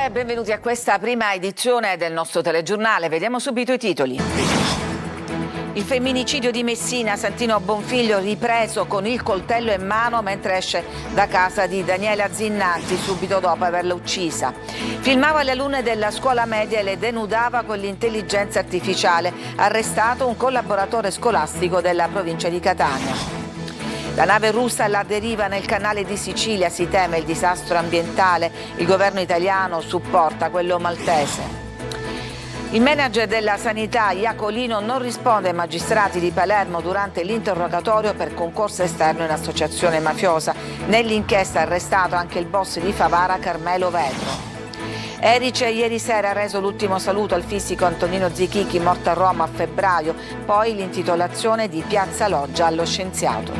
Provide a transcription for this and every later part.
e benvenuti a questa prima edizione del nostro telegiornale. Vediamo subito i titoli. Il femminicidio di Messina, Santino Bonfiglio ripreso con il coltello in mano mentre esce da casa di Daniela Zinnanti subito dopo averla uccisa. Filmava le alunne della scuola media e le denudava con l'intelligenza artificiale. Arrestato un collaboratore scolastico della provincia di Catania. La nave russa alla deriva nel canale di Sicilia, si teme il disastro ambientale, il governo italiano supporta quello maltese. Il manager della sanità Iacolino non risponde ai magistrati di Palermo durante l'interrogatorio per concorso esterno in associazione mafiosa. Nell'inchiesta arrestato anche il boss di Favara, Carmelo Vetro. Erice ieri sera ha reso l'ultimo saluto al fisico Antonino Zichichi, morto a Roma a febbraio, poi l'intitolazione di Piazza Loggia allo scienziato.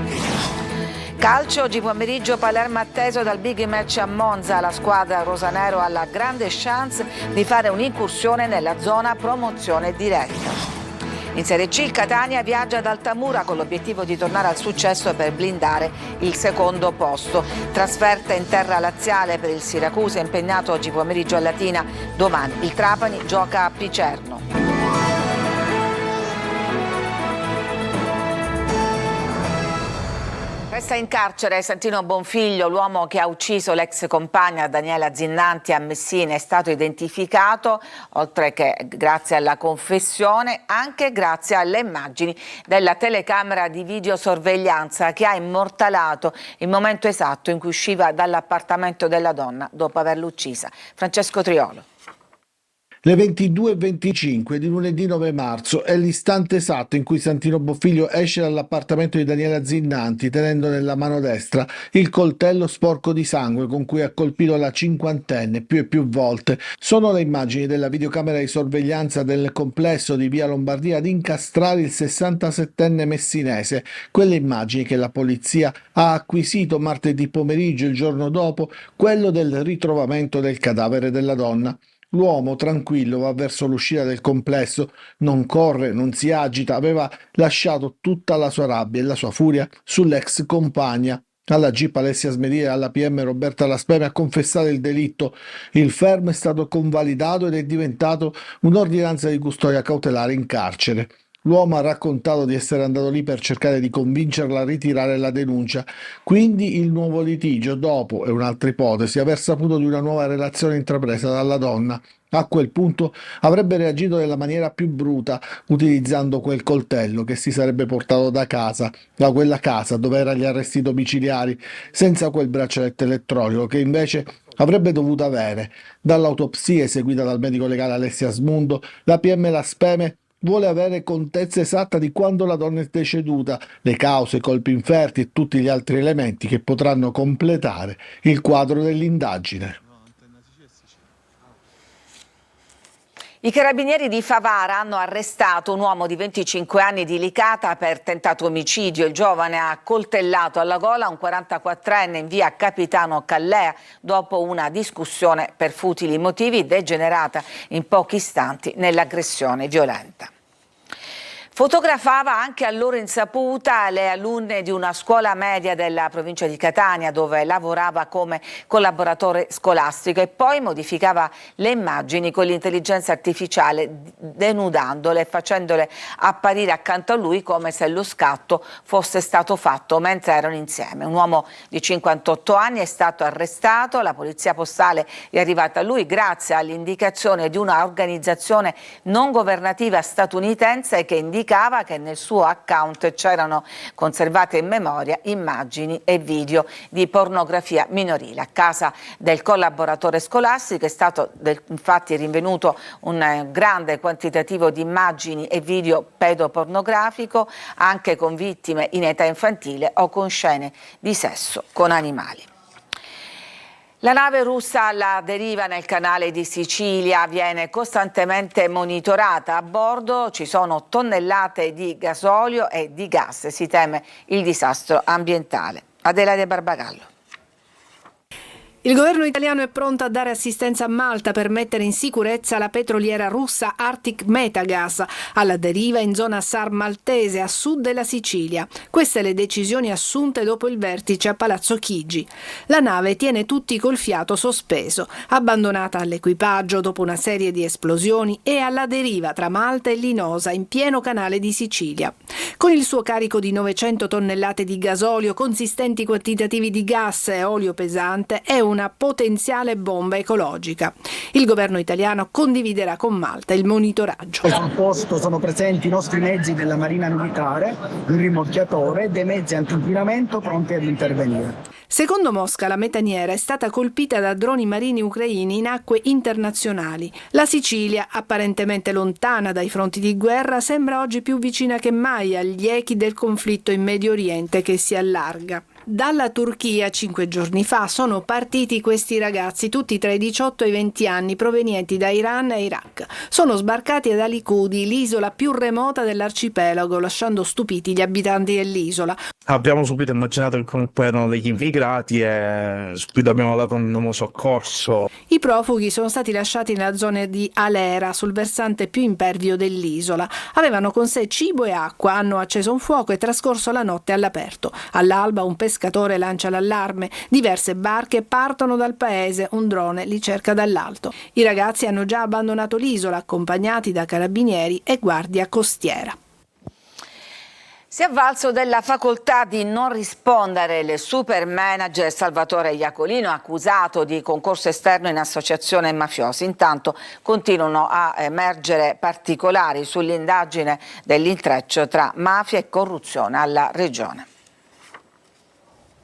Calcio, oggi pomeriggio Palermo atteso dal big match a Monza. La squadra rosanero ha la grande chance di fare un'incursione nella zona promozione diretta. In Serie C il Catania viaggia ad Altamura con l'obiettivo di tornare al successo per blindare il secondo posto. Trasferta in terra laziale per il Siracusa, impegnato oggi pomeriggio a Latina. Domani il Trapani gioca a Picerno. Resta in carcere Santino Bonfiglio, l'uomo che ha ucciso l'ex compagna Daniela Zinnanti a Messina. È stato identificato, oltre che grazie alla confessione, anche grazie alle immagini della telecamera di videosorveglianza che ha immortalato il momento esatto in cui usciva dall'appartamento della donna dopo averla uccisa. Francesco Triolo. Le 22:25 di lunedì 9 marzo è l'istante esatto in cui Santino Bonfiglio esce dall'appartamento di Daniela Zinnanti tenendo nella mano destra il coltello sporco di sangue con cui ha colpito la cinquantenne più e più volte. Sono le immagini della videocamera di sorveglianza del complesso di Via Lombardia ad incastrare il 67enne messinese, quelle immagini che la polizia ha acquisito martedì pomeriggio, il giorno dopo quello del ritrovamento del cadavere della donna. L'uomo, tranquillo, va verso l'uscita del complesso, non corre, non si agita, aveva lasciato tutta la sua rabbia e la sua furia sull'ex compagna. Alla GIP Alessia Smedini e alla PM Roberta Laspeme a confessare il delitto. Il fermo è stato convalidato ed è diventato un'ordinanza di custodia cautelare in carcere. L'uomo ha raccontato di essere andato lì per cercare di convincerla a ritirare la denuncia. Quindi il nuovo litigio, dopo, è un'altra ipotesi, aver saputo di una nuova relazione intrapresa dalla donna. A quel punto avrebbe reagito nella maniera più bruta, utilizzando quel coltello che si sarebbe portato da casa, da quella casa dove erano gli arresti domiciliari, senza quel braccialetto elettronico che invece avrebbe dovuto avere. Dall'autopsia eseguita dal medico legale Alessia Asmundo, la PM Laspeme vuole avere contezza esatta di quando la donna è deceduta, le cause, i colpi inferti e tutti gli altri elementi che potranno completare il quadro dell'indagine. I carabinieri di Favara hanno arrestato un uomo di 25 anni di Licata per tentato omicidio. Il giovane ha coltellato alla gola un 44enne in via Capitano Callea dopo una discussione per futili motivi degenerata in pochi istanti nell'aggressione violenta. Fotografava anche a loro insaputa le alunne di una scuola media della provincia di Catania dove lavorava come collaboratore scolastico e poi modificava le immagini con l'intelligenza artificiale denudandole e facendole apparire accanto a lui come se lo scatto fosse stato fatto mentre erano insieme. Un uomo di 58 anni è stato arrestato, la polizia postale è arrivata a lui grazie all'indicazione di una organizzazione non governativa statunitense che indicava che nel suo account c'erano conservate in memoria immagini e video di pornografia minorile. A casa del collaboratore scolastico è stato infatti rinvenuto un grande quantitativo di immagini e video pedopornografico, anche con vittime in età infantile o con scene di sesso con animali. La nave russa alla deriva nel canale di Sicilia viene costantemente monitorata. A bordo ci sono tonnellate di gasolio e di gas. Si teme il disastro ambientale. Adelaide Barbagallo. Il governo italiano è pronto a dare assistenza a Malta per mettere in sicurezza la petroliera russa Arctic Metagas, alla deriva in zona SAR maltese a sud della Sicilia. Queste le decisioni assunte dopo il vertice a Palazzo Chigi. La nave tiene tutti col fiato sospeso, abbandonata all'equipaggio dopo una serie di esplosioni e alla deriva tra Malta e Linosa in pieno canale di Sicilia. Con il suo carico di 900 tonnellate di gasolio, consistenti quantitativi di gas e olio pesante, è una potenziale bomba ecologica. Il governo italiano condividerà con Malta il monitoraggio. Sul posto sono presenti i nostri mezzi della Marina Militare, il rimorchiatore, dei mezzi antinquinamento pronti ad intervenire. Secondo Mosca, la metaniera è stata colpita da droni marini ucraini in acque internazionali. La Sicilia, apparentemente lontana dai fronti di guerra, sembra oggi più vicina che mai agli echi del conflitto in Medio Oriente che si allarga. Dalla Turchia 5 giorni fa sono partiti questi ragazzi, tutti tra i 18 e i 20 anni, provenienti da Iran e Iraq. Sono sbarcati ad Alicudi, l'isola più remota dell'arcipelago, lasciando stupiti gli abitanti dell'isola. Abbiamo subito immaginato che comunque erano degli immigrati e subito abbiamo dato un nuovo soccorso. I profughi sono stati lasciati nella zona di Alera, sul versante più impervio dell'isola. Avevano con sé cibo e acqua, hanno acceso un fuoco e trascorso la notte all'aperto. All'alba un pescatore lancia l'allarme, diverse barche partono dal paese, un drone li cerca dall'alto. I ragazzi hanno già abbandonato l'isola, accompagnati da carabinieri e guardia costiera. Si è avvalso della facoltà di non rispondere il super manager Salvatore Iacolino, accusato di concorso esterno in associazione mafiosi. Intanto continuano a emergere particolari sull'indagine dell'intreccio tra mafia e corruzione alla Regione.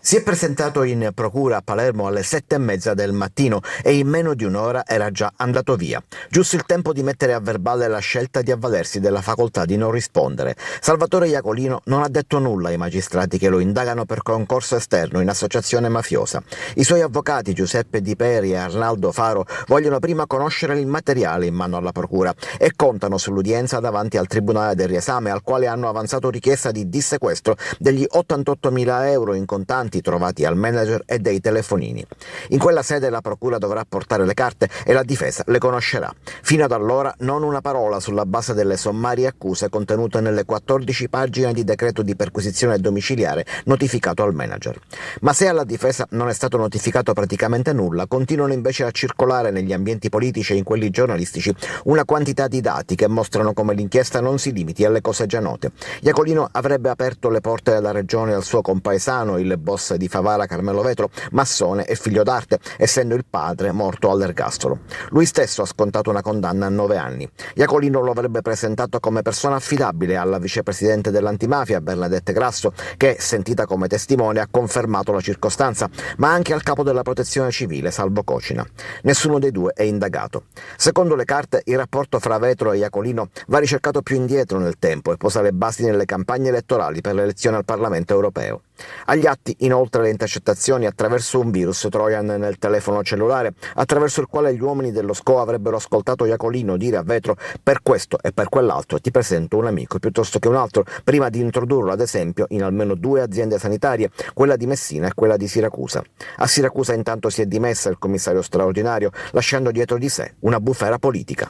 Si è presentato in procura a Palermo alle 7:30 del mattino e in meno di un'ora era già andato via. Giusto il tempo di mettere a verbale la scelta di avvalersi della facoltà di non rispondere. Salvatore Iacolino non ha detto nulla ai magistrati che lo indagano per concorso esterno in associazione mafiosa. I suoi avvocati Giuseppe Di Peri e Arnaldo Faro vogliono prima conoscere il materiale in mano alla procura e contano sull'udienza davanti al Tribunale del Riesame, al quale hanno avanzato richiesta di dissequestro degli 88.000 euro in contanti trovati al manager e dei telefonini. In quella sede la procura dovrà portare le carte e la difesa le conoscerà. Fino ad allora non una parola sulla base delle sommarie accuse contenute nelle 14 pagine di decreto di perquisizione domiciliare notificato al manager. Ma se alla difesa non è stato notificato praticamente nulla, continuano invece a circolare negli ambienti politici e in quelli giornalistici una quantità di dati che mostrano come l'inchiesta non si limiti alle cose già note. Iacolino avrebbe aperto le porte della regione al suo compaesano, il boss di Favara Carmelo Vetro, massone e figlio d'arte, essendo il padre morto all'ergastolo. Lui stesso ha scontato una condanna a 9 anni. Iacolino lo avrebbe presentato come persona affidabile alla vicepresidente dell'antimafia Bernadette Grasso, che, sentita come testimone, ha confermato la circostanza, ma anche al capo della protezione civile Salvo Cocina. Nessuno dei due è indagato. Secondo le carte, il rapporto fra Vetro e Iacolino va ricercato più indietro nel tempo e posa le basi nelle campagne elettorali per le elezioni al Parlamento europeo. Agli atti, inoltre, le intercettazioni attraverso un virus Trojan nel telefono cellulare, attraverso il quale gli uomini dello SCO avrebbero ascoltato Iacolino dire a Vetro: per questo e per quell'altro ti presento un amico piuttosto che un altro, prima di introdurlo ad esempio in almeno 2 aziende sanitarie, quella di Messina e quella di Siracusa. A Siracusa intanto si è dimessa il commissario straordinario, lasciando dietro di sé una bufera politica.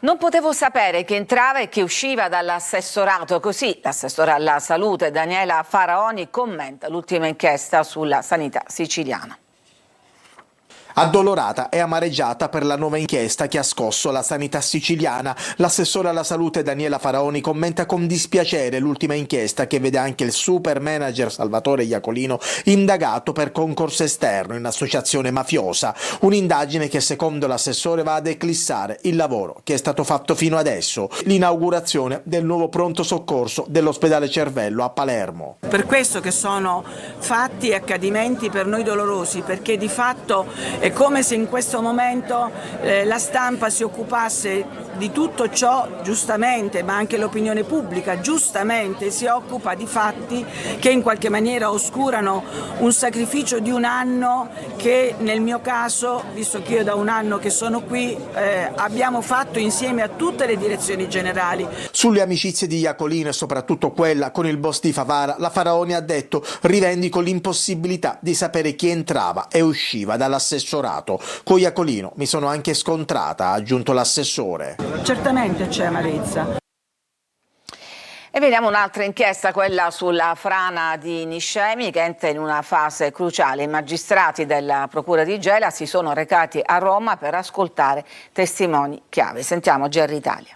Non potevo sapere che entrava e che usciva dall'assessorato, così l'assessore alla salute Daniela Faraoni commenta l'ultima inchiesta sulla sanità siciliana. Addolorata e amareggiata per la nuova inchiesta che ha scosso la sanità siciliana, l'assessore alla salute Daniela Faraoni commenta con dispiacere l'ultima inchiesta che vede anche il super manager Salvatore Iacolino indagato per concorso esterno in associazione mafiosa, un'indagine che secondo l'assessore va ad eclissare il lavoro che è stato fatto fino adesso, l'inaugurazione del nuovo pronto soccorso dell'ospedale Cervello a Palermo. Per questo che sono fatti e accadimenti per noi dolorosi, perché di fatto È come se in questo momento la stampa si occupasse di tutto ciò, giustamente, ma anche l'opinione pubblica giustamente si occupa di fatti che in qualche maniera oscurano un sacrificio di un anno che nel mio caso, visto che io da un anno che sono qui, abbiamo fatto insieme a tutte le direzioni generali. Sulle amicizie di Iacolino e soprattutto quella con il boss di Favara, la Faraoni ha detto: rivendico l'impossibilità di sapere chi entrava e usciva dall'assessorato. Con Iacolino mi sono anche scontrata, ha aggiunto l'assessore. Certamente c'è amarezza. E vediamo un'altra inchiesta, quella sulla frana di Niscemi, che entra in una fase cruciale. I magistrati della Procura di Gela si sono recati a Roma per ascoltare testimoni chiave. Sentiamo GR Italia.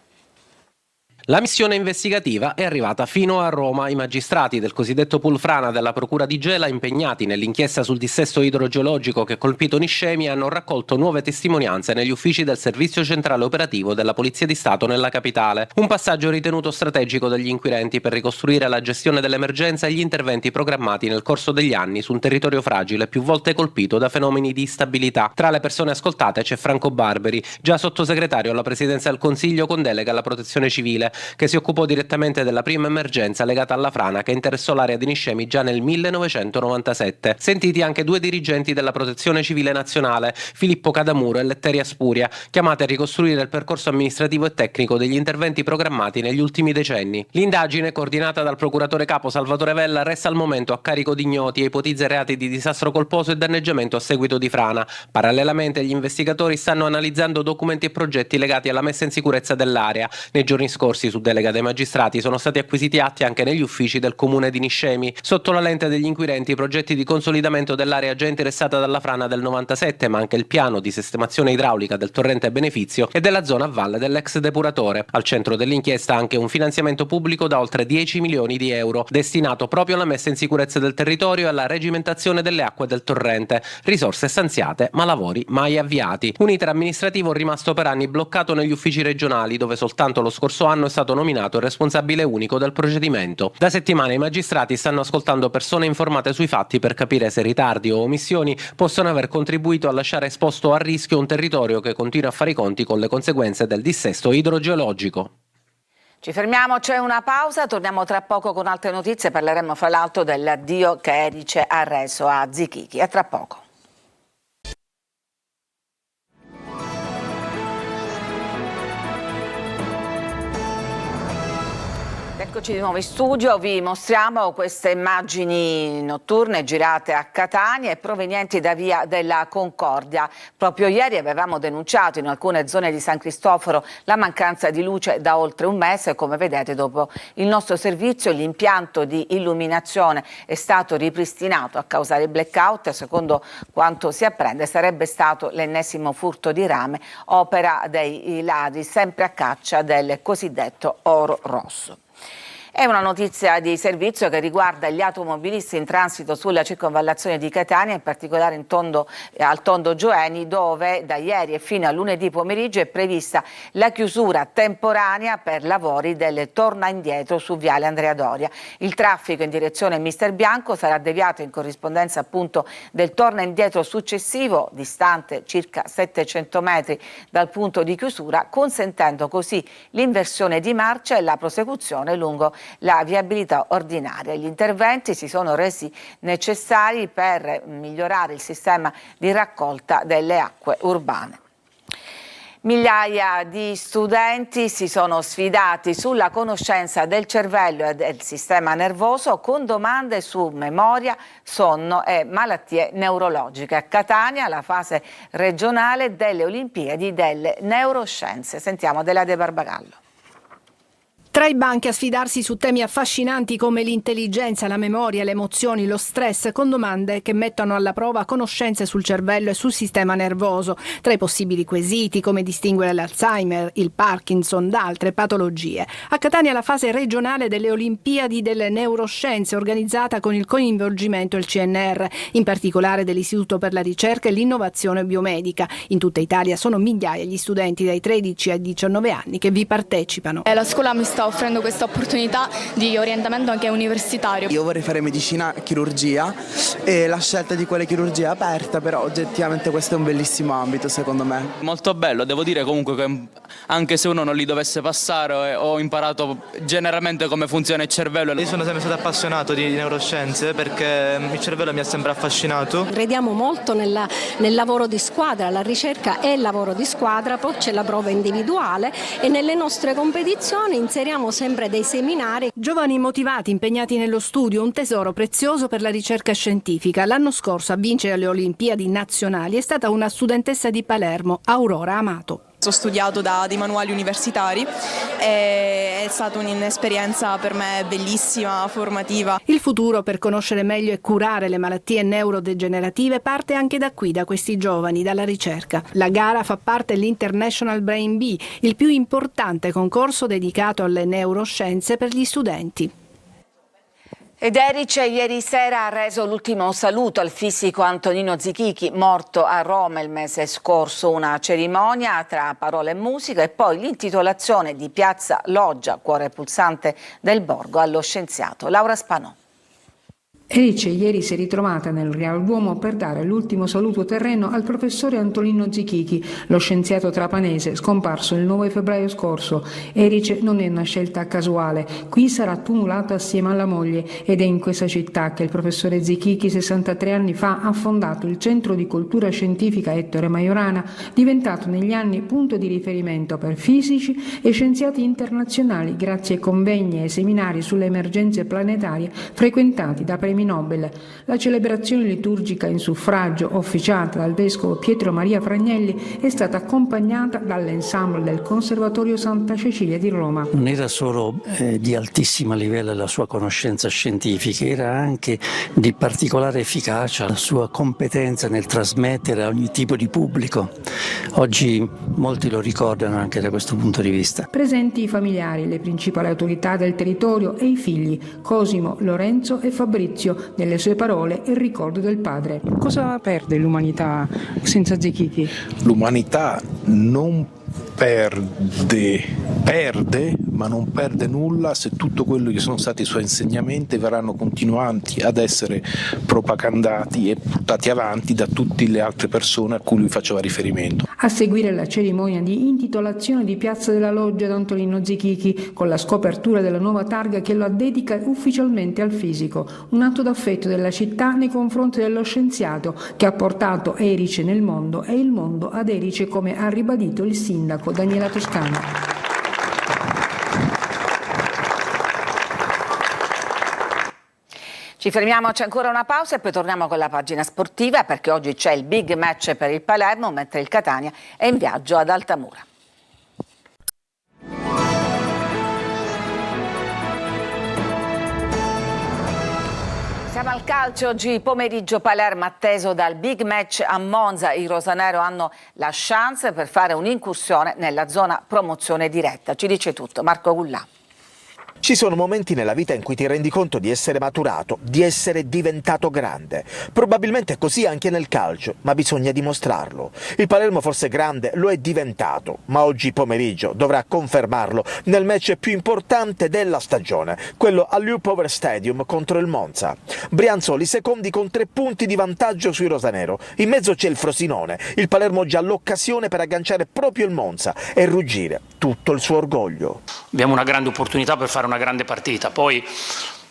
La missione investigativa è arrivata fino a Roma. I magistrati del cosiddetto pool frana della Procura di Gela, impegnati nell'inchiesta sul dissesto idrogeologico che ha colpito Niscemi, hanno raccolto nuove testimonianze negli uffici del Servizio Centrale Operativo della Polizia di Stato nella capitale. Un passaggio ritenuto strategico dagli inquirenti per ricostruire la gestione dell'emergenza e gli interventi programmati nel corso degli anni su un territorio fragile più volte colpito da fenomeni di instabilità. Tra le persone ascoltate c'è Franco Barberi, già sottosegretario alla Presidenza del Consiglio con delega alla Protezione Civile, che si occupò direttamente della prima emergenza legata alla frana che interessò l'area di Niscemi già nel 1997. Sentiti anche due dirigenti della Protezione Civile Nazionale, Filippo Cadamuro e Letteria Spuria, chiamati a ricostruire il percorso amministrativo e tecnico degli interventi programmati negli ultimi decenni. L'indagine, coordinata dal procuratore capo Salvatore Vella, resta al momento a carico di ignoti e ipotizza reati di disastro colposo e danneggiamento a seguito di frana. Parallelamente gli investigatori stanno analizzando documenti e progetti legati alla messa in sicurezza dell'area. Nei giorni scorsi, su delega dei magistrati, sono stati acquisiti atti anche negli uffici del comune di Niscemi. Sotto la lente degli inquirenti i progetti di consolidamento dell'area già interessata dalla frana del 97, ma anche il piano di sistemazione idraulica del torrente Benefizio e della zona a valle dell'ex depuratore. Al centro dell'inchiesta anche un finanziamento pubblico da oltre 10 milioni di euro, destinato proprio alla messa in sicurezza del territorio e alla regimentazione delle acque del torrente. Risorse stanziate, ma lavori mai avviati. Un iter amministrativo rimasto per anni bloccato negli uffici regionali, dove soltanto lo scorso anno è stato nominato il responsabile unico del procedimento. Da settimane i magistrati stanno ascoltando persone informate sui fatti per capire se ritardi o omissioni possono aver contribuito a lasciare esposto a rischio un territorio che continua a fare i conti con le conseguenze del dissesto idrogeologico. Ci fermiamo, c'è una pausa, torniamo tra poco con altre notizie, parleremo fra l'altro dell'addio che Erice ha reso a Zichichi. A tra poco. Eccoci di nuovo in studio, vi mostriamo queste immagini notturne girate a Catania e provenienti da Via della Concordia. Proprio ieri avevamo denunciato in alcune zone di San Cristoforo la mancanza di luce da oltre un mese. Come vedete, dopo il nostro servizio l'impianto di illuminazione è stato ripristinato. A causare il blackout, secondo quanto si apprende, sarebbe stato l'ennesimo furto di rame, opera dei ladri, sempre a caccia del cosiddetto oro rosso. È una notizia di servizio che riguarda gli automobilisti in transito sulla circonvallazione di Catania, in particolare al Tondo Gioeni, dove da ieri e fino a lunedì pomeriggio è prevista la chiusura temporanea per lavori del torna indietro su Viale Andrea Doria. Il traffico in direzione Mister Bianco sarà deviato in corrispondenza appunto del torna indietro successivo, distante circa 700 metri dal punto di chiusura, consentendo così l'inversione di marcia e la prosecuzione lungo la viabilità ordinaria. Gli interventi si sono resi necessari per migliorare il sistema di raccolta delle acque urbane. Migliaia di studenti si sono sfidati sulla conoscenza del cervello e del sistema nervoso con domande su memoria, sonno e malattie neurologiche. A Catania la fase regionale delle Olimpiadi delle Neuroscienze. Sentiamo Adelaide Barbagallo. Tra i banchi a sfidarsi su temi affascinanti come l'intelligenza, la memoria, le emozioni, lo stress, con domande che mettono alla prova conoscenze sul cervello e sul sistema nervoso. Tra i possibili quesiti come distinguere l'Alzheimer, il Parkinson da altre patologie. A Catania la fase regionale delle Olimpiadi delle Neuroscienze, organizzata con il coinvolgimento del CNR, in particolare dell'Istituto per la ricerca e l'innovazione biomedica. In tutta Italia sono migliaia gli studenti dai 13 ai 19 anni che vi partecipano. La scuola mi sta offrendo questa opportunità di orientamento anche universitario. Io vorrei fare medicina chirurgia e la scelta di quale chirurgia è aperta, però oggettivamente questo è un bellissimo ambito secondo me. Molto bello, devo dire comunque che anche se uno non li dovesse passare ho imparato generalmente come funziona il cervello. Io sono sempre stato appassionato di neuroscienze perché il cervello mi ha sempre affascinato. Crediamo molto nel lavoro di squadra, la ricerca è lavoro di squadra, poi c'è la prova individuale e nelle nostre competizioni inseriamo sempre dei seminari. Giovani motivati, impegnati nello studio, un tesoro prezioso per la ricerca scientifica. L'anno scorso a vincere le Olimpiadi nazionali è stata una studentessa di Palermo, Aurora Amato. Ho studiato da dei manuali universitari e è stata un'esperienza per me bellissima, formativa. Il futuro per conoscere meglio e curare le malattie neurodegenerative parte anche da qui, da questi giovani, dalla ricerca. La gara fa parte dell'International Brain Bee, il più importante concorso dedicato alle neuroscienze per gli studenti. Ed Erice ieri sera ha reso l'ultimo saluto al fisico Antonino Zichichi, morto a Roma il mese scorso. Una cerimonia tra parole e musica e poi l'intitolazione di Piazza Loggia, cuore pulsante del Borgo, allo scienziato Laura Spanò. Erice ieri si è ritrovata nel Real Duomo per dare l'ultimo saluto terreno al professore Antonino Zichichi, lo scienziato trapanese scomparso il 9 febbraio scorso. Erice non è una scelta casuale, qui sarà tumulato assieme alla moglie ed è in questa città che il professore Zichichi 63 anni fa ha fondato il Centro di Cultura Scientifica Ettore Majorana, diventato negli anni punto di riferimento per fisici e scienziati internazionali grazie ai convegni e seminari sulle emergenze planetarie frequentati da premi Nobel. La celebrazione liturgica in suffragio, officiata dal vescovo Pietro Maria Fragnelli, è stata accompagnata dall'ensemble del Conservatorio Santa Cecilia di Roma. Non era solo di altissimo livello la sua conoscenza scientifica, era anche di particolare efficacia la sua competenza nel trasmettere a ogni tipo di pubblico. Oggi molti lo ricordano anche da questo punto di vista. Presenti i familiari, le principali autorità del territorio e i figli, Cosimo, Lorenzo e Fabrizio. Nelle sue parole il ricordo del padre. Cosa perde l'umanità senza Zichichi? L'umanità non perde, ma non perde nulla se tutto quello che sono stati i suoi insegnamenti verranno continuati ad essere propagandati e portati avanti da tutte le altre persone a cui lui faceva riferimento. A seguire la cerimonia di intitolazione di Piazza della Loggia ad Antonino Zichichi, con la scopertura della nuova targa che lo dedica ufficialmente al fisico, un atto d'affetto della città nei confronti dello scienziato che ha portato Erice nel mondo e il mondo ad Erice, come ha ribadito il sindaco Daniela Toscano. Ci fermiamo, c'è ancora una pausa e poi torniamo con la pagina sportiva perché oggi c'è il big match per il Palermo mentre il Catania è in viaggio ad Altamura. Siamo al calcio, oggi pomeriggio Palermo atteso dal big match a Monza. I rosanero hanno la chance per fare un'incursione nella zona promozione diretta. Ci dice tutto Marco Gullà. Ci sono momenti nella vita in cui ti rendi conto di essere maturato, di essere diventato grande. Probabilmente è così anche nel calcio, ma bisogna dimostrarlo. Il Palermo forse grande lo è diventato, ma oggi pomeriggio dovrà confermarlo nel match più importante della stagione, quello all'U Power Stadium contro il Monza. Brianzoli secondi con 3 punti di vantaggio sui rosanero. In mezzo c'è il Frosinone. Il Palermo già l'occasione per agganciare proprio il Monza e ruggire tutto il suo orgoglio. Abbiamo una grande opportunità per fare una grande partita, poi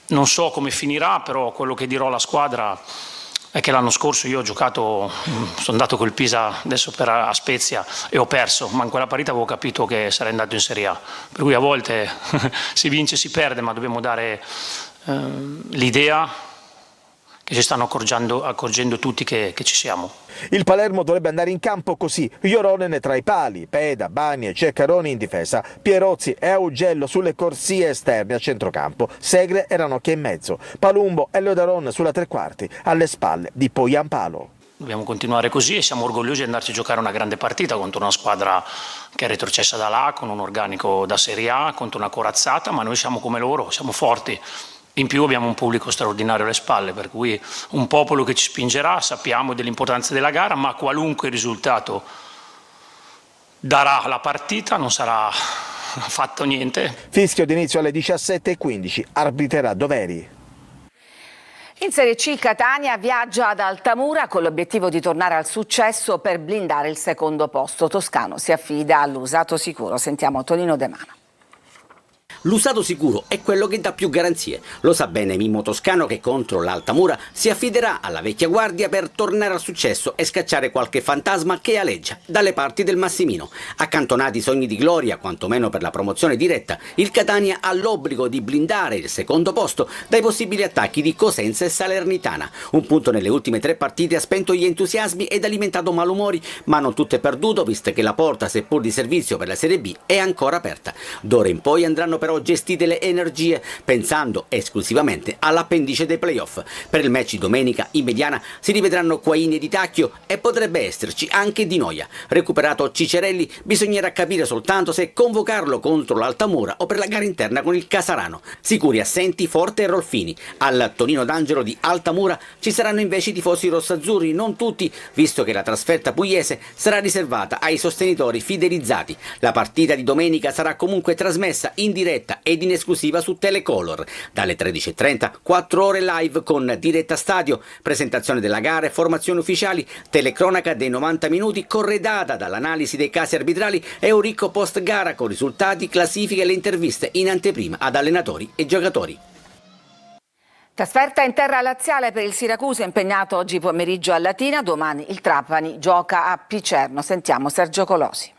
non so come finirà, però quello che dirò alla squadra è che l'anno scorso io ho giocato, sono andato col Pisa adesso a Spezia e ho perso, ma in quella partita avevo capito che sarei andato in Serie A, per cui a volte si vince, si perde, ma dobbiamo dare l'idea che ci stanno accorgendo tutti che ci siamo. Il Palermo dovrebbe andare in campo così: Ioronen tra i pali, Peda, Bani e Ceccaroni in difesa, Pierozzi e Augello sulle corsie esterne a centrocampo, Segre e Ranocchia in mezzo, Palumbo e Leodaron sulla tre quarti, alle spalle di Poyampalo. Dobbiamo continuare così e siamo orgogliosi di andarci a giocare una grande partita contro una squadra che è retrocessa da là, con un organico da Serie A, contro una corazzata, ma noi siamo come loro, siamo forti. In più abbiamo un pubblico straordinario alle spalle, per cui un popolo che ci spingerà, sappiamo dell'importanza della gara, ma qualunque risultato darà la partita non sarà ha fatto niente. Fischio d'inizio alle 17:15, arbitrerà Doveri. In Serie C Catania viaggia ad Altamura con l'obiettivo di tornare al successo per blindare il secondo posto. Toscano si affida all'usato sicuro. Sentiamo Tonino De Mano. L'usato sicuro è quello che dà più garanzie. Lo sa bene Mimmo Toscano che contro l'Altamura si affiderà alla vecchia guardia per tornare al successo e scacciare qualche fantasma che aleggia dalle parti del Massimino. Accantonati i sogni di gloria, quantomeno per la promozione diretta, il Catania ha l'obbligo di blindare il secondo posto dai possibili attacchi di Cosenza e Salernitana. Un punto nelle ultime 3 partite ha spento gli entusiasmi ed alimentato malumori, ma non tutto è perduto visto che la porta, seppur di servizio per la Serie B, è ancora aperta. D'ora in poi andranno però gestite le energie pensando esclusivamente all'appendice dei playoff. Per il match di domenica in Mediana si rivedranno Quaini e Di Tacchio e potrebbe esserci anche Di Noia. Recuperato Cicerelli, bisognerà capire soltanto se convocarlo contro l'Altamura o per la gara interna con il Casarano. Sicuri assenti Forte e Rolfini. Al Tonino d'Angelo di Altamura ci saranno invece i tifosi rossazzurri, non tutti, visto che la trasferta pugliese sarà riservata ai sostenitori fidelizzati. La partita di domenica sarà comunque trasmessa in diretta ed in esclusiva su Telecolor. Dalle 13:30, 4 ore live con diretta stadio, presentazione della gara e formazioni ufficiali, telecronaca dei 90 minuti corredata dall'analisi dei casi arbitrali e un ricco post gara con risultati, classifiche e le interviste in anteprima ad allenatori e giocatori. Trasferta in terra laziale per il Siracusa impegnato oggi pomeriggio a Latina, domani il Trapani gioca a Picerno. Sentiamo Sergio Colosi.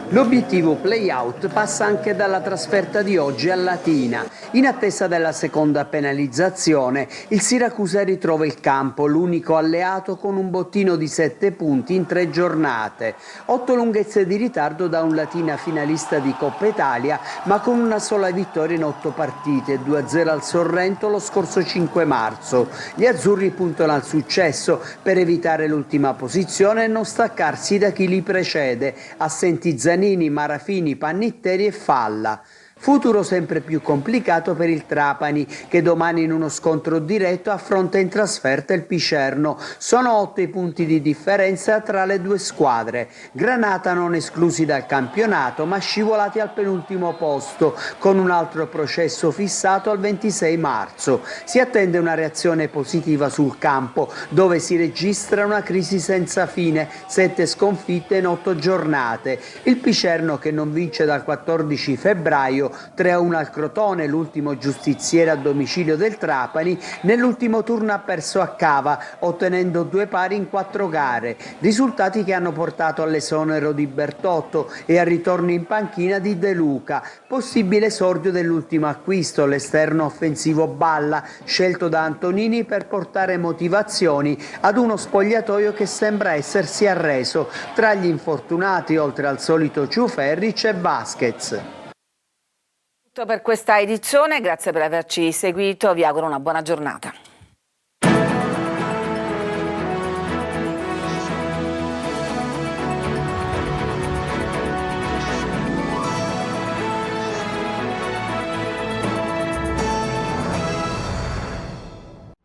L'obiettivo play-out passa anche dalla trasferta di oggi a Latina. In attesa della seconda penalizzazione, il Siracusa ritrova il campo, l'unico alleato con un bottino di 7 punti in 3 giornate. 8 lunghezze di ritardo da un Latina finalista di Coppa Italia, ma con una sola vittoria in 8 partite, 2-0 al Sorrento lo scorso 5 marzo. Gli azzurri puntano al successo per evitare l'ultima posizione e non staccarsi da chi li precede. Assenti Zanini, Marafini, Pannitteri e Falla. Futuro sempre più complicato per il Trapani, che domani in uno scontro diretto affronta in trasferta il Picerno. Sono 8 i punti di differenza tra le due squadre. Granata non esclusi dal campionato, ma scivolati al penultimo posto, con un altro processo fissato al 26 marzo. Si attende una reazione positiva sul campo, dove si registra una crisi senza fine, 7 sconfitte in 8 giornate. Il Picerno, che non vince dal 14 febbraio, 3-1 al Crotone, l'ultimo giustiziere a domicilio del Trapani, nell'ultimo turno ha perso a Cava, ottenendo 2 pari in 4 gare, risultati che hanno portato all'esonero di Bertotto e al ritorno in panchina di De Luca, possibile esordio dell'ultimo acquisto, l'esterno offensivo Balla, scelto da Antonini per portare motivazioni ad uno spogliatoio che sembra essersi arreso. Tra gli infortunati, oltre al solito Ciuferri, c'è Vasquez. Tutto per questa edizione, grazie per averci seguito, vi auguro una buona giornata.